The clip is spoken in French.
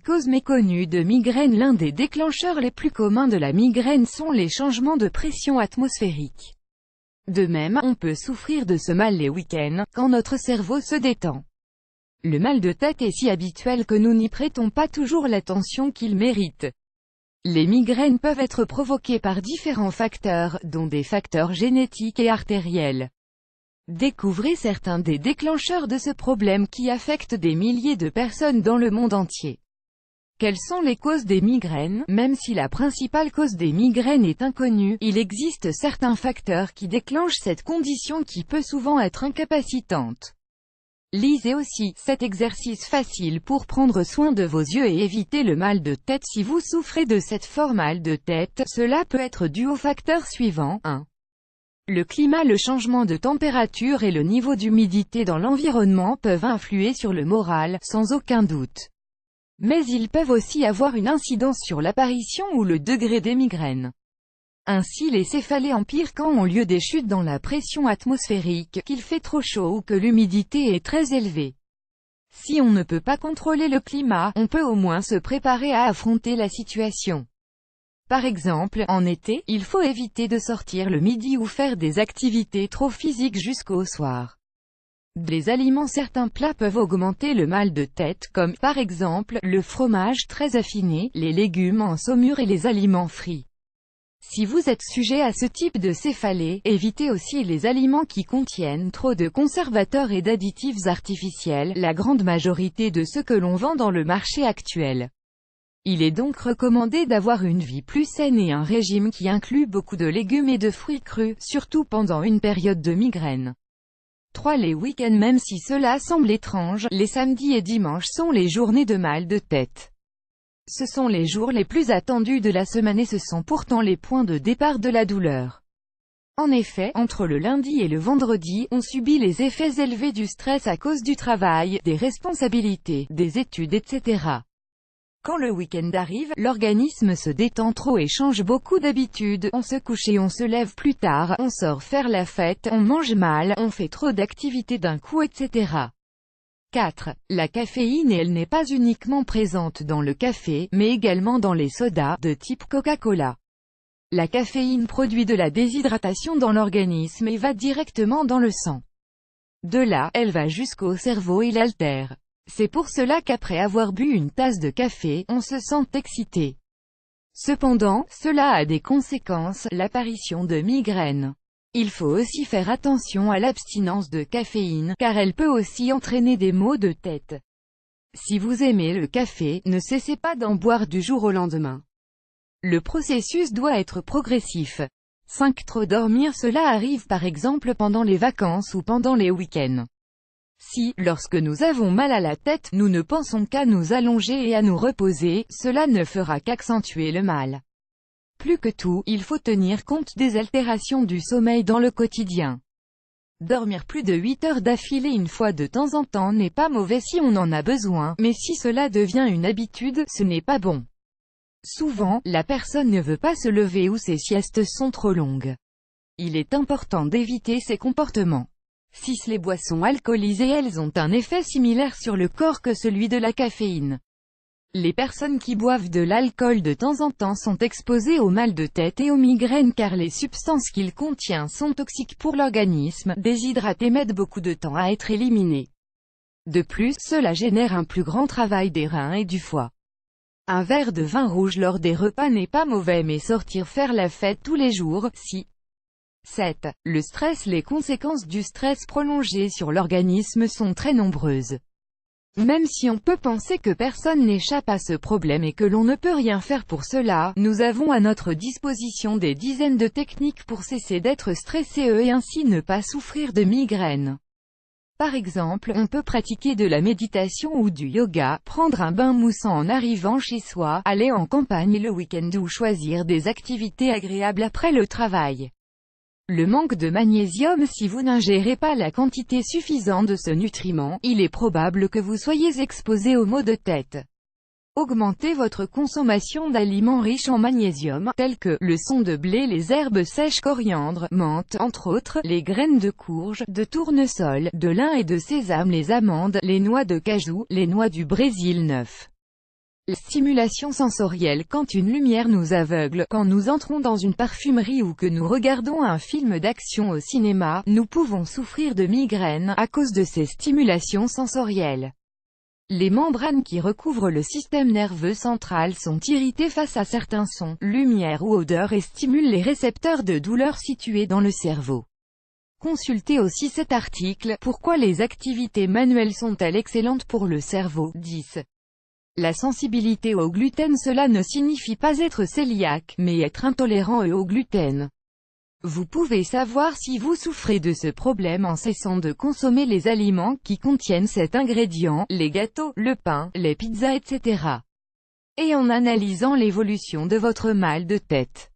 causes méconnues de migraine. L'un des déclencheurs les plus communs de la migraine sont les changements de pression atmosphérique. De même, on peut souffrir de ce mal les week-ends, quand notre cerveau se détend. Le mal de tête est si habituel que nous n'y prêtons pas toujours l'attention qu'il mérite. Les migraines peuvent être provoquées par différents facteurs, dont des facteurs génétiques et artériels. Découvrez certains des déclencheurs de ce problème qui affectent des milliers de personnes dans le monde entier. Quelles sont les causes des migraines? Même si la principale cause des migraines est inconnue, il existe certains facteurs qui déclenchent cette condition qui peut souvent être incapacitante. Lisez aussi cet exercice facile pour prendre soin de vos yeux et éviter le mal de tête. Si vous souffrez de cette forme mal de tête, cela peut être dû aux facteurs suivants. 1. Le climat, le changement de température et le niveau d'humidité dans l'environnement peuvent influer sur le moral, sans aucun doute. Mais ils peuvent aussi avoir une incidence sur l'apparition ou le degré des migraines. Ainsi les céphalées empirent quand ont lieu des chutes dans la pression atmosphérique, qu'il fait trop chaud ou que l'humidité est très élevée. Si on ne peut pas contrôler le climat, on peut au moins se préparer à affronter la situation. Par exemple, en été, il faut éviter de sortir le midi ou faire des activités trop physiques jusqu'au soir. Les aliments, certains plats peuvent augmenter le mal de tête, comme, par exemple, le fromage très affiné, les légumes en saumure et les aliments frits. Si vous êtes sujet à ce type de céphalée, évitez aussi les aliments qui contiennent trop de conservateurs et d'additifs artificiels, la grande majorité de ceux que l'on vend dans le marché actuel. Il est donc recommandé d'avoir une vie plus saine et un régime qui inclut beaucoup de légumes et de fruits crus, surtout pendant une période de migraine. 3. Les week-ends. Même si cela semble étrange, les samedis et dimanches sont les journées de mal de tête. Ce sont les jours les plus attendus de la semaine et ce sont pourtant les points de départ de la douleur. En effet, entre le lundi et le vendredi, on subit les effets élevés du stress à cause du travail, des responsabilités, des études, etc. Quand le week-end arrive, l'organisme se détend trop et change beaucoup d'habitudes. On se couche et on se lève plus tard, on sort faire la fête, on mange mal, on fait trop d'activités d'un coup, etc. 4. La caféine. Elle n'est pas uniquement présente dans le café, mais également dans les sodas, de type Coca-Cola. La caféine produit de la déshydratation dans l'organisme et va directement dans le sang. De là, elle va jusqu'au cerveau et l'altère. C'est pour cela qu'après avoir bu une tasse de café, on se sent excité. Cependant, cela a des conséquences, l'apparition de migraines. Il faut aussi faire attention à l'abstinence de caféine, car elle peut aussi entraîner des maux de tête. Si vous aimez le café, ne cessez pas d'en boire du jour au lendemain. Le processus doit être progressif. 5. Trop dormir. Cela arrive par exemple pendant les vacances ou pendant les week-ends. Si, lorsque nous avons mal à la tête, nous ne pensons qu'à nous allonger et à nous reposer, cela ne fera qu'accentuer le mal. Plus que tout, il faut tenir compte des altérations du sommeil dans le quotidien. Dormir plus de 8 heures d'affilée une fois de temps en temps n'est pas mauvais si on en a besoin, mais si cela devient une habitude, ce n'est pas bon. Souvent, la personne ne veut pas se lever ou ses siestes sont trop longues. Il est important d'éviter ces comportements. 6. Les boissons alcoolisées. Elles ont un effet similaire sur le corps que celui de la caféine. Les personnes qui boivent de l'alcool de temps en temps sont exposées au mal de tête et aux migraines car les substances qu'il contient sont toxiques pour l'organisme, déshydratent et mettent beaucoup de temps à être éliminées. De plus, cela génère un plus grand travail des reins et du foie. Un verre de vin rouge lors des repas n'est pas mauvais, mais sortir faire la fête tous les jours, si. 7. Le stress. Les conséquences du stress prolongé sur l'organisme sont très nombreuses. Même si on peut penser que personne n'échappe à ce problème et que l'on ne peut rien faire pour cela, nous avons à notre disposition des dizaines de techniques pour cesser d'être stressé et ainsi ne pas souffrir de migraines. Par exemple, on peut pratiquer de la méditation ou du yoga, prendre un bain moussant en arrivant chez soi, aller en campagne le week-end ou choisir des activités agréables après le travail. Le manque de magnésium. Si vous n'ingérez pas la quantité suffisante de ce nutriment, il est probable que vous soyez exposé aux maux de tête. Augmentez votre consommation d'aliments riches en magnésium, tels que le son de blé, les herbes sèches, coriandre, menthe, entre autres, les graines de courge, de tournesol, de lin et de sésame, les amandes, les noix de cajou, les noix du Brésil 9. La stimulation sensorielle. Quand une lumière nous aveugle, quand nous entrons dans une parfumerie ou que nous regardons un film d'action au cinéma, nous pouvons souffrir de migraines à cause de ces stimulations sensorielles. Les membranes qui recouvrent le système nerveux central sont irritées face à certains sons, lumières ou odeurs et stimulent les récepteurs de douleur situés dans le cerveau. Consultez aussi cet article. Pourquoi les activités manuelles sont-elles excellentes pour le cerveau? 10. La sensibilité au gluten. Cela ne signifie pas être cœliaque, mais être intolérant au gluten. Vous pouvez savoir si vous souffrez de ce problème en cessant de consommer les aliments qui contiennent cet ingrédient, les gâteaux, le pain, les pizzas etc. et en analysant l'évolution de votre mal de tête.